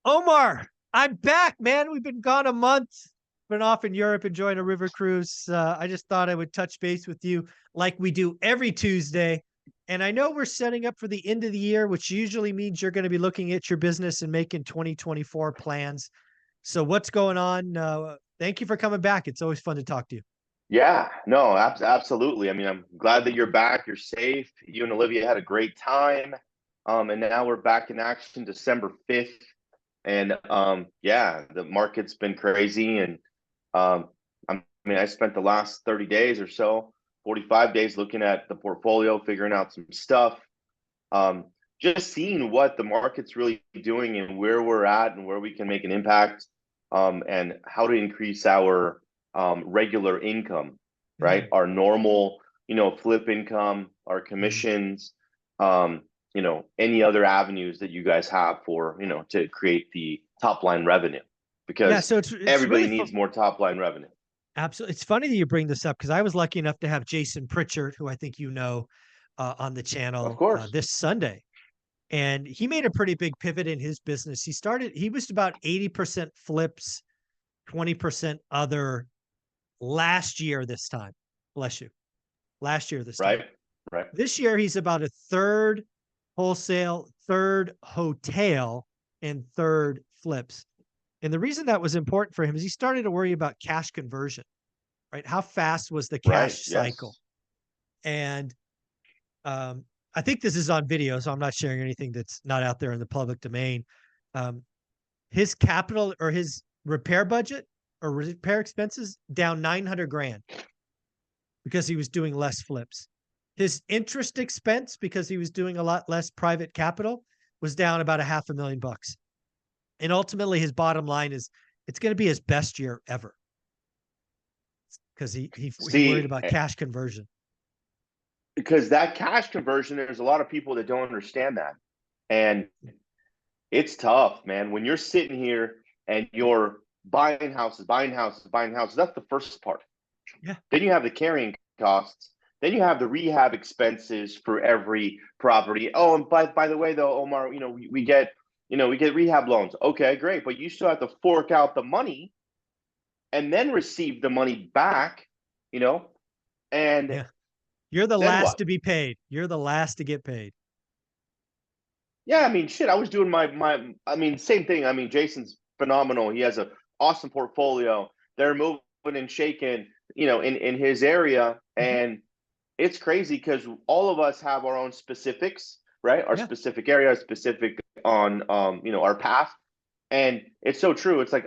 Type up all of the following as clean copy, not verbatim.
Omar, I'm back, man. We've been gone a month. Been off in Europe enjoying a river cruise. I just thought I would touch base with you like we do every Tuesday. And I know we're setting up for the end of the year, which usually means you're going to be looking at your business and making 2024 plans. So what's going on? Thank you for coming back. It's always fun to talk to you. Yeah, no, absolutely. I mean, I'm glad that you're back. You're safe. You and Olivia had a great time. And now we're back in action December 5th. And yeah, the market's been crazy. And I mean, I spent the last 30 days or so, 45 days looking at the portfolio, figuring out some stuff, um, just seeing what the market's really doing and where we're at and where we can make an impact, and how to increase our regular income, right? Mhm. Our normal, flip income, our Mhm. commissions, any other avenues that you guys have for, to create the top line revenue Yeah, because so it's everybody really fun. needs more top line revenue. Absolutely. It's funny that you bring this up because I was lucky enough to have Jason Pritchard, who I think you know, on the Of channel course. this Sunday. And he made a pretty big pivot in his business. He was about 80% flips, 20% other last year this time. Bless you. Last year this time. Right. Right. This year, he's about a third wholesale, third hotel, and third flips. And the reason that was important for him is he started to worry about cash conversion, right? How fast was the Right. cash cycle? Yes. And I think this is on video, so I'm not sharing anything that's not out there in the public domain. Um, his capital or his repair budget or repair expenses down 900 grand because he was doing less flips. His interest expense, because he was doing a lot less private capital, was down about a $500,000 bucks. And ultimately, his bottom line is it's going to be his best year ever because he worried See, about cash conversion. because that cash conversion, there's a lot of people that don't understand that. And it's tough, man. When you're sitting here and you're buying houses, buying houses, buying houses, that's the first part. Yeah. Then you have the carrying costs. Then you have the rehab expenses for every property. Oh, and by the way, though, Omar, we get rehab loans. Okay, great, but you still have to fork out the money and then receive the money back. You know, and Yeah. You're the then last what? to be paid. You're the last to get paid. Yeah, I mean, shit. I was doing my. I mean, same thing. I mean, Jason's phenomenal. He has an awesome portfolio. They're moving and shaking, in his area, Mhm. and it's crazy because all of us have our own specifics, right? Our Yeah. specific area, specific on, our path, and it's so true. It's like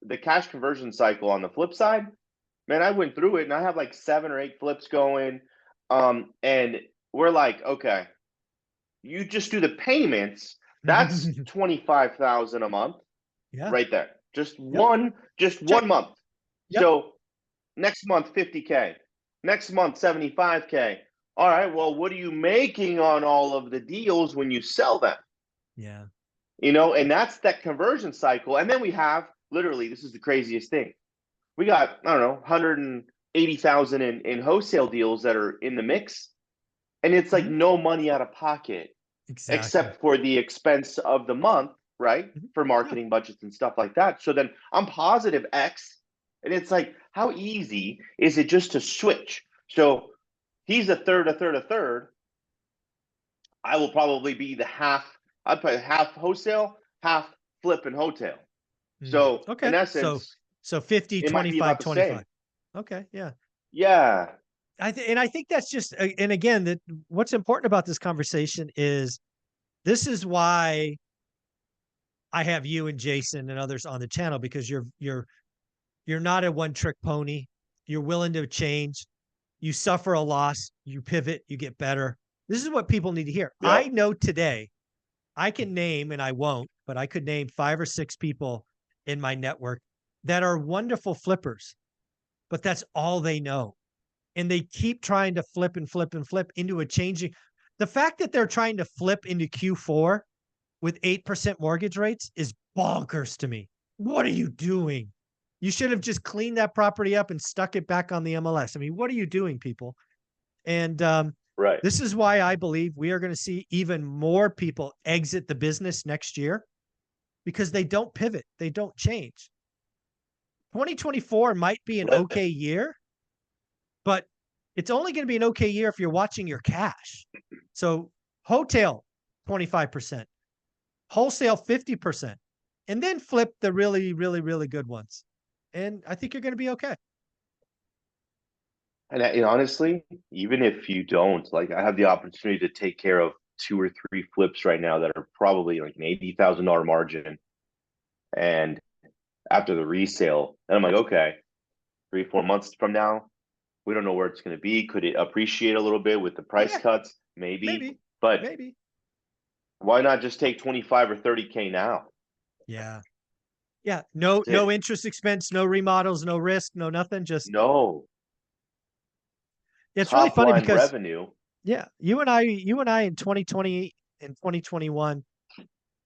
the cash conversion cycle on the flip side, man. I went through it, and I have like 7 or 8 flips going, and we're like, okay, you just do the payments, that's 25,000 a month Yeah. right there. Just Yep. one, just Check. one month. Yep. So next month 50K, next month 75K. All right, well, what are you making on all of the deals when you sell them? Yeah. And that's that conversion cycle. And then we have literally, this is the craziest thing. We got, I don't know, 180,000 in wholesale deals that are in the mix. And it's like Mhm. no money out of pocket Exactly. except for the expense of the month, right? Mhm. For Yeah. marketing budgets and stuff like that. So then I'm positive X. And it's like, how easy is it just to switch? So he's a third, a third, a third. I will probably be the half. I'd put half wholesale, half flip and hotel. Mm. So in Okay. So essence, so 50, it might be 25, about the 25. same. Okay. Yeah. Yeah. And I think that's just and again that what's important about this conversation is this is why I have you and Jason and others on the channel because you're not a one trick pony. You're willing to change. You suffer a loss, you pivot, you get better. This is what people need to hear. I Yep. know today I can name, and I won't, but I could name 5 or 6 people in my network that are wonderful flippers, but that's all they know. And they keep trying to flip and flip and flip into a changing. The fact that they're trying to flip into Q4 with 8% mortgage rates is bonkers to me. What are you doing? You should have just cleaned that property up and stuck it back on the MLS. I mean, what are you doing, people? And Right. this is why I believe we are going to see even more people exit the business next year because they don't pivot, they don't change. 2024 might be an Let- okay year, but it's only going to be an okay year if you're watching your cash. So hotel 25%, wholesale 50%, and then flip the really, really, really good ones. And I think you're going to be okay. And honestly, even if you don't, like I have the opportunity to take care of 2 or 3 flips right now that are probably like an $80,000 margin. And after the resale, and I'm like, okay, 3, 4 months from now, we don't know where it's going to be. Could it appreciate a little bit with the price Yeah, cuts? Maybe. maybe, But maybe. why not just take 25 or 30K now? Yeah. Yeah. No, That's no it. interest expense, no remodels, no risk, no nothing. Just No it's really top funny line because revenue. yeah, you and I in 2020 and 2021,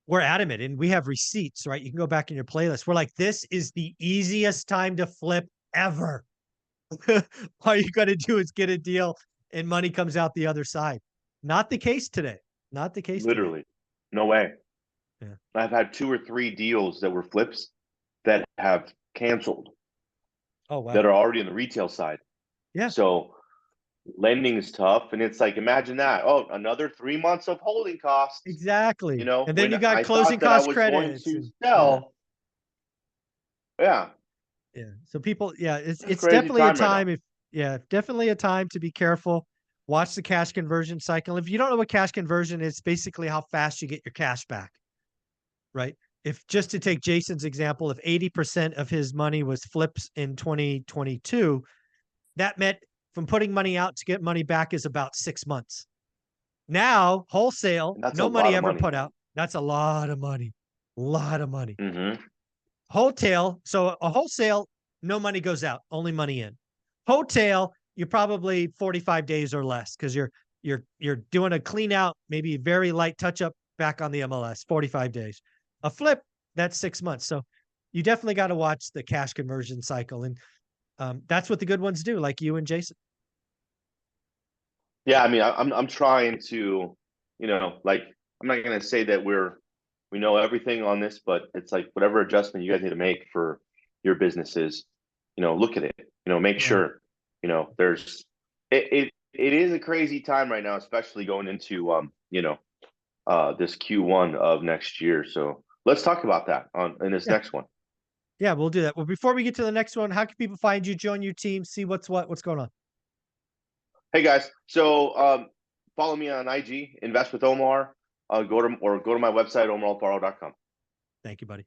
we're adamant and we have receipts, right? You can go back in your playlist. We're like, this is the easiest time to flip ever. All you got to do is get a deal and money comes out the other side. Not the case today. Not the case today. Literally. No way. Yeah. I've had 2 or 3 deals that were flips that have canceled Oh, wow. that are already on the retail side. Yeah, So lending is tough. And it's like, imagine that. Oh, another 3 months of holding costs. exactly. And then When you got I closing thought that I cost was going credits to and yeah. sell. Yeah, Yeah. So people, yeah, it's a it's crazy definitely a time right now. time if yeah, definitely a time to be careful. Watch the cash conversion cycle. If you don't know what cash conversion is, basically how fast you get your cash back, right? If just to take Jason's example, if 80% of his money was flips in 2022, that meant from putting money out to get money back is about 6 months. Now, wholesale, And that's a no money lot of ever money. put out. That's a lot of money. A lot of money. Mm-hmm. Hotel, so a wholesale, no money goes out, only money in. Hotel, you're probably 45 days or less because you're doing a clean out, maybe very light touch up back on the MLS, 45 days. A flip, that's 6 months. So you definitely got to watch the cash conversion cycle. And that's what the good ones do, like you and Jason. Yeah, I mean, I'm trying to, like I'm not gonna say that we know everything on this, but it's like whatever adjustment you guys need to make for your businesses, look at it, make Yeah. sure, there's it is a crazy time right now, especially going into this Q1 of next year. So let's talk about that in this Yeah. next one. Yeah, we'll do that. Well, before we get to the next one, how can people find you, join your team, see what's going on? Hey guys, so follow me on IG, Invest with Omar. Go to my website, omaralfaro.com. Thank you, buddy.